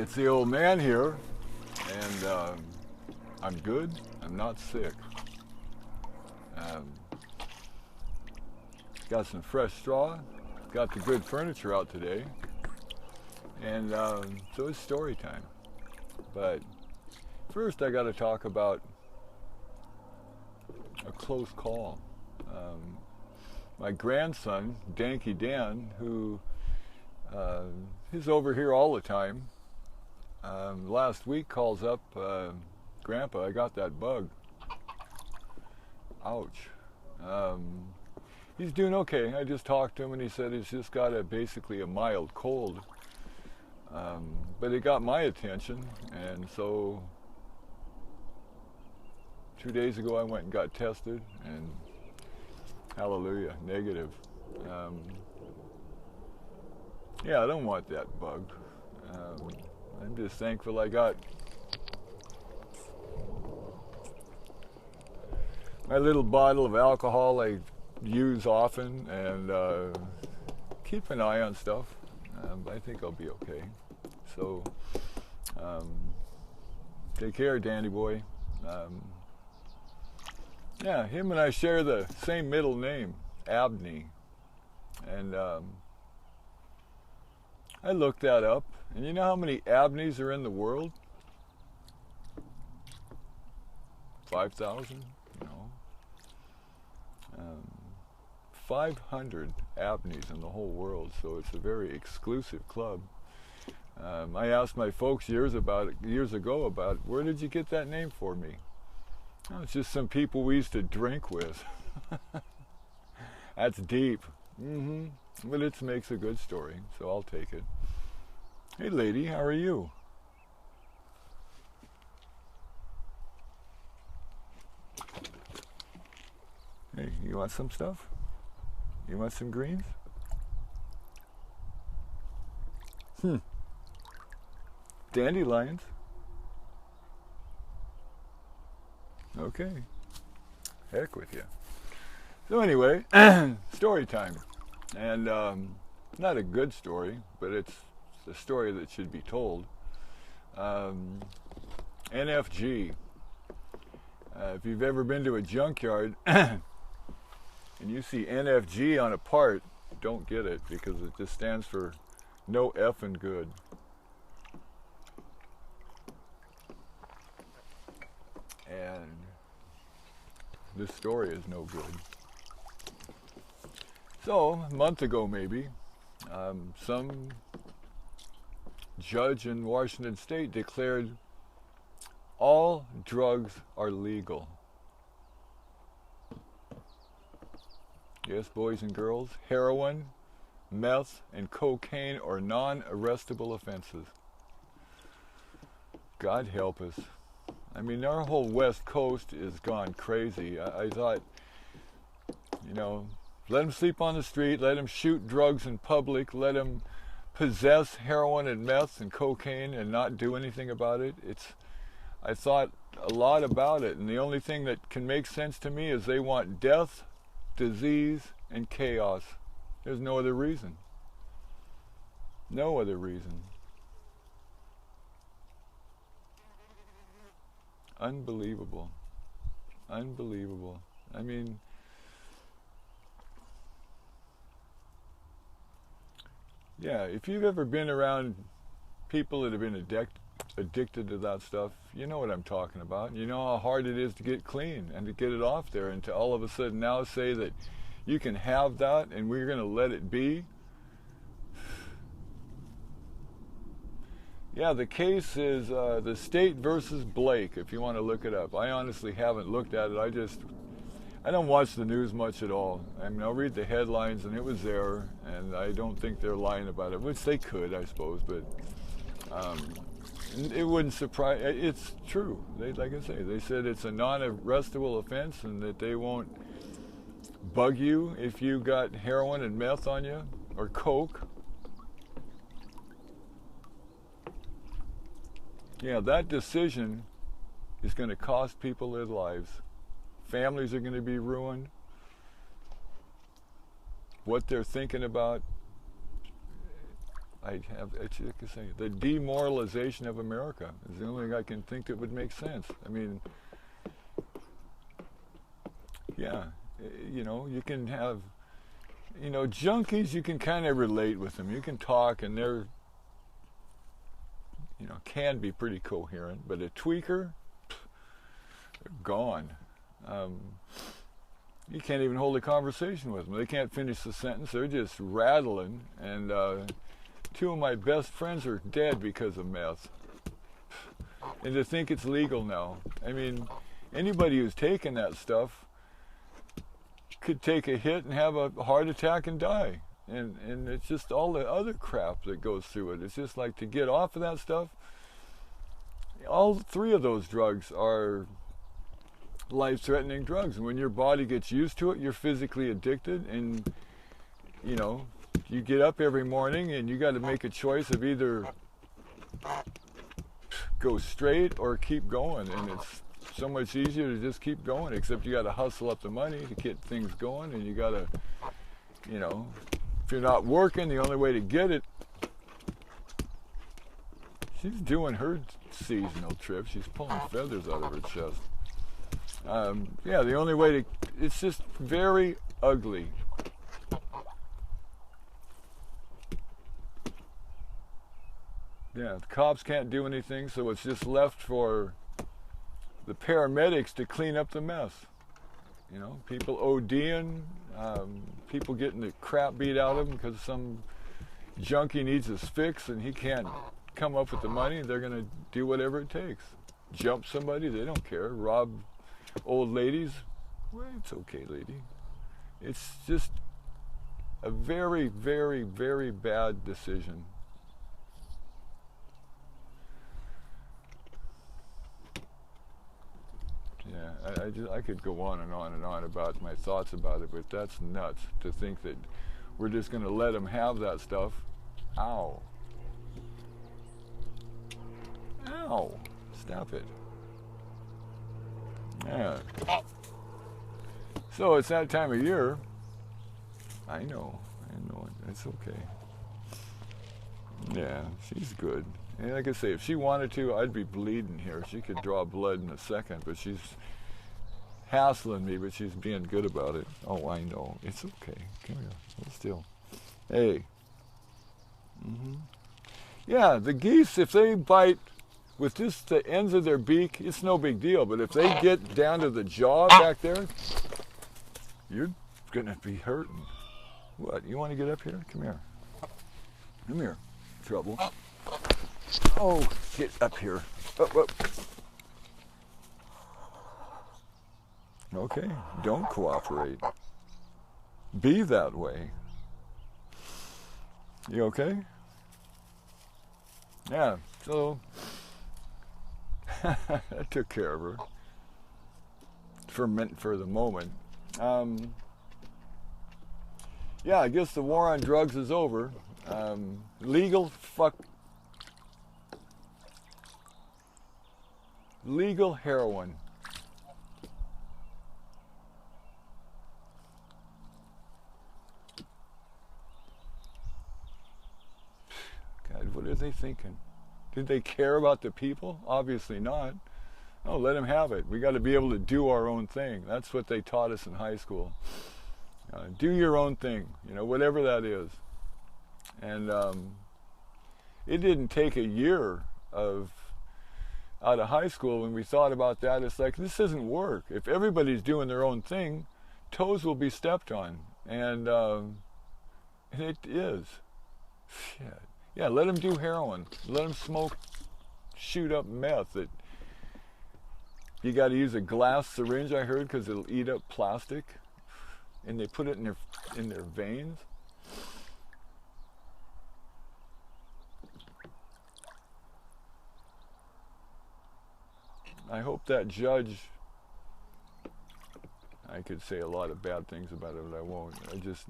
it's the old man here, and I'm good. I'm not sick. Got some fresh straw. Got the good furniture out today, and so it's story time. But first, I got to talk about a close call. My grandson, Danky Dan, who is over here all the time, last week calls up, Grandpa, I got that bug. Ouch. He's doing okay. I just talked to him and he said he's just got basically a mild cold. But it got my attention, and so 2 days ago I went and got tested, and hallelujah, negative. Yeah, I don't want that bug. I'm just thankful I got my little bottle of alcohol I use often, and keep an eye on stuff. I think I'll be okay. So, take care, Danny boy. Yeah, him and I share the same middle name, Abney. And I looked that up, and you know how many Abneys are in the world? 5,000, you know. 500 Abneys in the whole world, so it's a very exclusive club. I asked my folks years ago about where did you get that name for me? Oh, it's just some people we used to drink with. That's deep. But it makes a good story, so I'll take it. Hey lady, how are you? Hey, you want some stuff? You want some greens? Dandelions. Okay. Heck with you. So anyway, story time. And not a good story, but it's a story that should be told. NFG. If you've ever been to a junkyard and you see NFG on a part, don't get it, because it just stands for no effing good. And this story is no good. So, a month ago maybe, some judge in Washington State declared all drugs are legal. Yes, boys and girls, heroin, meth, and cocaine are non-arrestable offenses. God help us. I mean, our whole West Coast is gone crazy. I thought, you know, let them sleep on the street, let them shoot drugs in public, let them possess heroin and meth and cocaine and not do anything about it. I thought a lot about it, and the only thing that can make sense to me is they want death, disease, and chaos. There's no other reason. No other reason. Unbelievable. Unbelievable. I mean, yeah, if you've ever been around people that have been addicted to that stuff, you know what I'm talking about. You know how hard it is to get clean and to get it off there, and to all of a sudden now say that you can have that and we're going to let it be. Yeah, the case is the State versus Blake, if you want to look it up. I honestly haven't looked at it. I don't watch the news much at all. I mean, I'll read the headlines, and it was there, and I don't think they're lying about it, which they could, I suppose, but it wouldn't surprise. It's true. Like I say, they said it's a non-arrestable offense, and that they won't bug you if you got heroin and meth on you, or coke. Yeah, that decision is going to cost people their lives. Families are going to be ruined. What they're thinking about, I'd have, it's like I say, the demoralization of America is the only thing I can think that would make sense. I mean, yeah, you know, you can have, you know, junkies, you can kind of relate with them. You can talk, and they're, you know, can be pretty coherent. But a tweaker, they're gone. You can't even hold a conversation with them. They can't finish the sentence. They're just rattling. And two of my best friends are dead because of meth. And to think it's legal now. I mean, anybody who's taken that stuff could take a hit and have a heart attack and die. And it's just all the other crap that goes through it. It's just like to get off of that stuff. All three of those drugs are life-threatening drugs. And when your body gets used to it, you're physically addicted. And, you know, you get up every morning and you got to make a choice of either go straight or keep going. And it's so much easier to just keep going, except you got to hustle up the money to get things going. And you got to, you know, if you're not working, the only way to get it, she's doing her seasonal trip. She's pulling feathers out of her chest. Yeah, the only way to, it's just very ugly. Yeah, the cops can't do anything, so it's just left for the paramedics to clean up the mess. You know, people ODing, people getting the crap beat out of them because some junkie needs his fix and he can't come up with the money. They're going to do whatever it takes. Jump somebody, they don't care. Rob old ladies, well, it's okay, lady. It's just a very, very, very bad decision. Yeah, I could go on and on and on about my thoughts about it, but that's nuts to think that we're just going to let them have that stuff. Ow. Ow. Stop it. Yeah. So it's that time of year. I know it. It's okay. Yeah, she's good. And like I say, if she wanted to, I'd be bleeding here. She could draw blood in a second, but she's hassling me, but she's being good about it. Oh, I know. It's okay. Come here. Hold still. Hey. Yeah, the geese, if they bite with just the ends of their beak, it's no big deal. But if they get down to the jaw back there, you're going to be hurting. What? You want to get up here? Come here. Come here. Trouble. Oh, get up here. Up, up. Okay, don't cooperate. Be that way. You okay? Yeah, so I took care of her for the moment. Yeah, I guess the war on drugs is over. Legal heroin. God, what are they thinking? Did they care about the people? Obviously not. Oh, let them have it. We got to be able to do our own thing. That's what they taught us in high school. Do your own thing, you know, whatever that is. And it didn't take a year out of high school when we thought about that. It's like, this doesn't work. If everybody's doing their own thing, toes will be stepped on. And it is. Shit. Yeah, let them do heroin. Let them smoke, shoot up meth. You got to use a glass syringe, I heard, because it'll eat up plastic. And they put it in their veins. I hope that judge, I could say a lot of bad things about it, but I won't. It's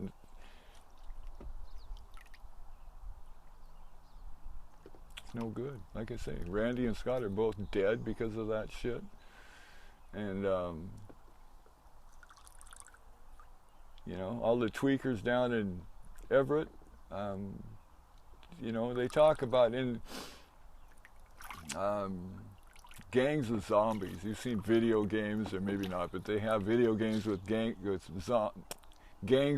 no good. Like I say, Randy and Scott are both dead because of that shit. And, you know, all the tweakers down in Everett, you know, they talk about in gangs of zombies. You've seen video games, or maybe not, but they have video games with gangs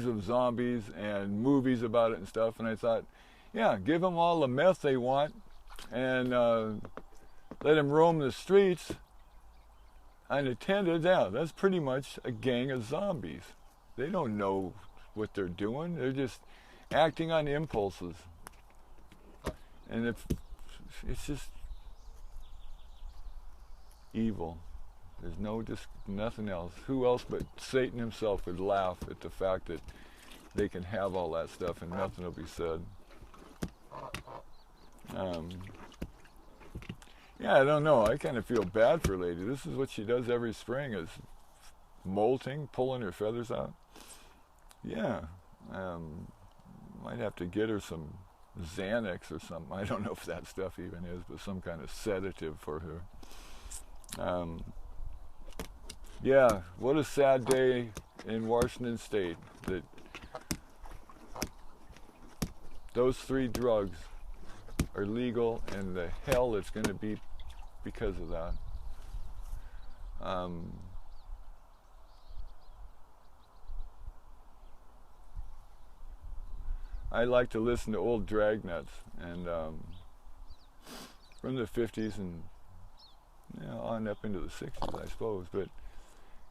of zombies and movies about it and stuff. And I thought, yeah, give them all the meth they want and let them roam the streets unattended. Yeah, that's pretty much a gang of zombies. They don't know what they're doing. They're just acting on impulses. And if it's just evil. There's nothing else. Who else but Satan himself would laugh at the fact that they can have all that stuff and nothing will be said. Yeah, I don't know. I kind of feel bad for Lady. This is what she does every spring, is molting, pulling her feathers out. Yeah. Might have to get her some Xanax or something. I don't know if that stuff even is, but some kind of sedative for her. Yeah, what a sad day in Washington State that those 3 drugs are legal, and the hell it's going to be because of that. I like to listen to old dragnets, and from the 50s and on up into the 60s, I suppose. But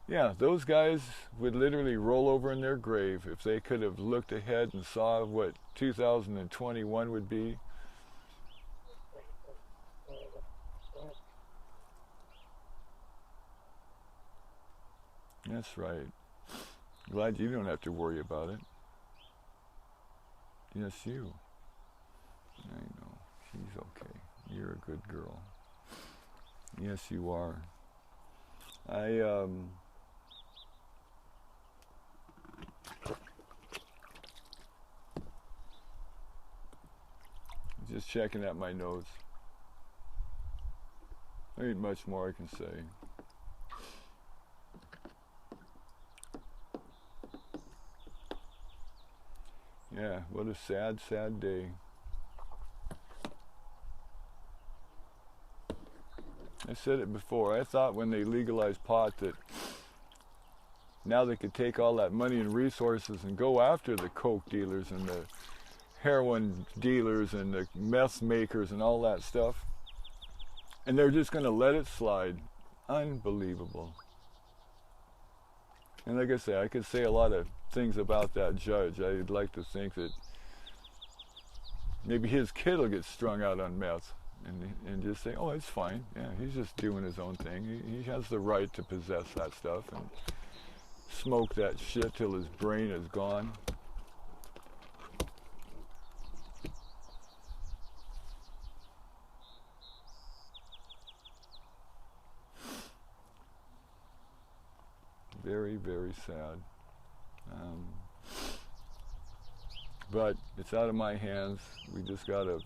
yeah, those guys would literally roll over in their grave if they could have looked ahead and saw what 2021 would be. That's right. Glad you don't have to worry about it. Yes, you. I know. She's okay. You're a good girl. Yes, you are. Just checking at my notes. There ain't much more I can say. Yeah, what a sad, sad day. I said it before. I thought when they legalized pot that now they could take all that money and resources and go after the coke dealers and the heroin dealers and the meth makers and all that stuff. And they're just going to let it slide. Unbelievable. And like I say, I could say a lot of things about that judge. I'd like to think that maybe his kid will get strung out on meth and just say, oh, it's fine. Yeah, he's just doing his own thing. He has the right to possess that stuff and smoke that shit till his brain is gone. Very, very sad. But it's out of my hands. We just got to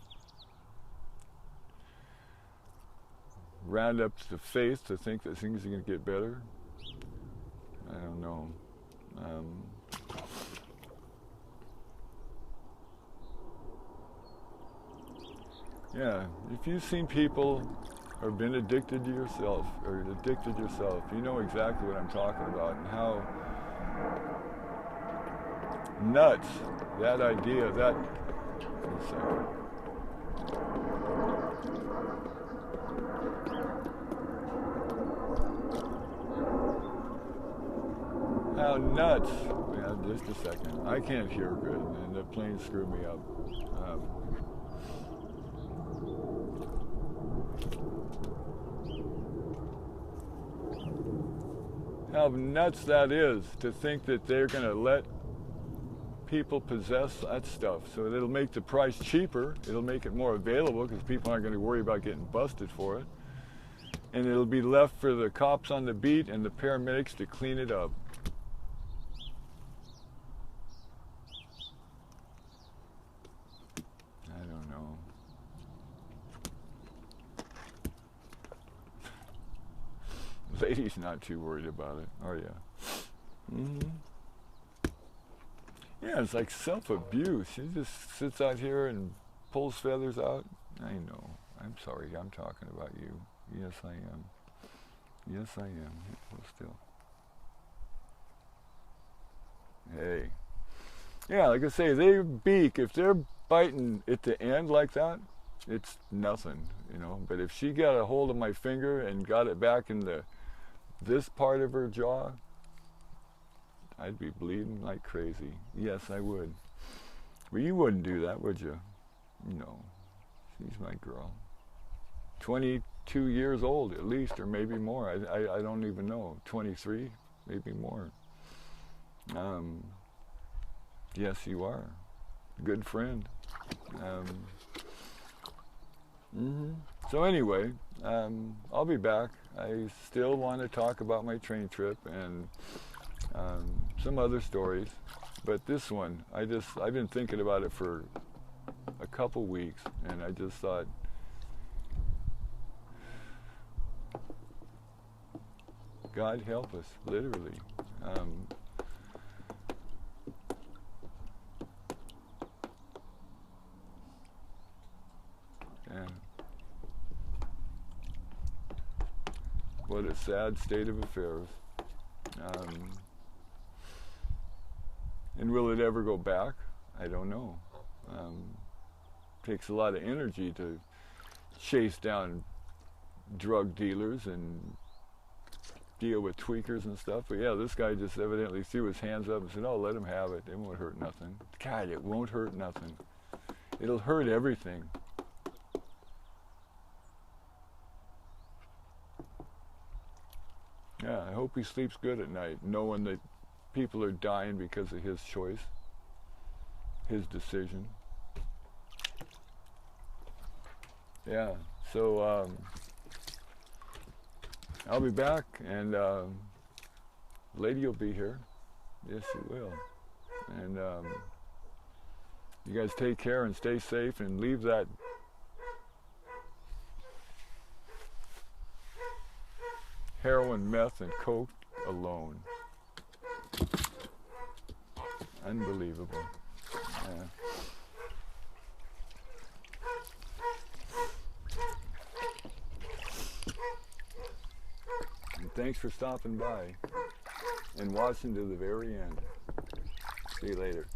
round up the faith to think that things are going to get better. I don't know. Yeah, if you've seen people or been addicted to yourself, or addicted yourself, you know exactly what I'm talking about, and how nuts that idea, that, how nuts, yeah, just a second, I can't hear good, and the plane screwed me up. How nuts that is to think that they're going to let people possess that stuff. So it'll make the price cheaper. It'll make it more available because people aren't going to worry about getting busted for it. And it'll be left for the cops on the beat and the paramedics to clean it up. I don't know. Lady's not too worried about it, are you? Mm-hmm. Yeah, it's like self-abuse. She just sits out here and pulls feathers out. I know. I'm sorry. I'm talking about you. Yes, I am. Yes, I am. Hold still. Hey. Yeah, like I say, their beak, if they're biting at the end like that, it's nothing, you know. But if she got a hold of my finger and got it back in this part of her jaw, I'd be bleeding like crazy. Yes, I would. But you wouldn't do that, would you? No. She's my girl. 22 years old at least, or maybe more. I don't even know. 23, maybe more. Yes, you are. Good friend. So anyway, I'll be back. I still want to talk about my train trip and some other stories. But this one, I've been thinking about it for a couple weeks, and I just thought, God help us, literally. And what a sad state of affairs. And will it ever go back? I don't know. Takes a lot of energy to chase down drug dealers and deal with tweakers and stuff. But yeah, this guy just evidently threw his hands up and said, oh, let him have it. It won't hurt nothing. God, it won't hurt nothing. It'll hurt everything. Yeah, I hope he sleeps good at night, knowing that people are dying because of his choice, his decision. Yeah, so I'll be back, and lady will be here. Yes, she will. And you guys take care and stay safe, and leave that heroin, meth, and coke alone. Unbelievable. Yeah. And thanks for stopping by and watching to the very end. See you later.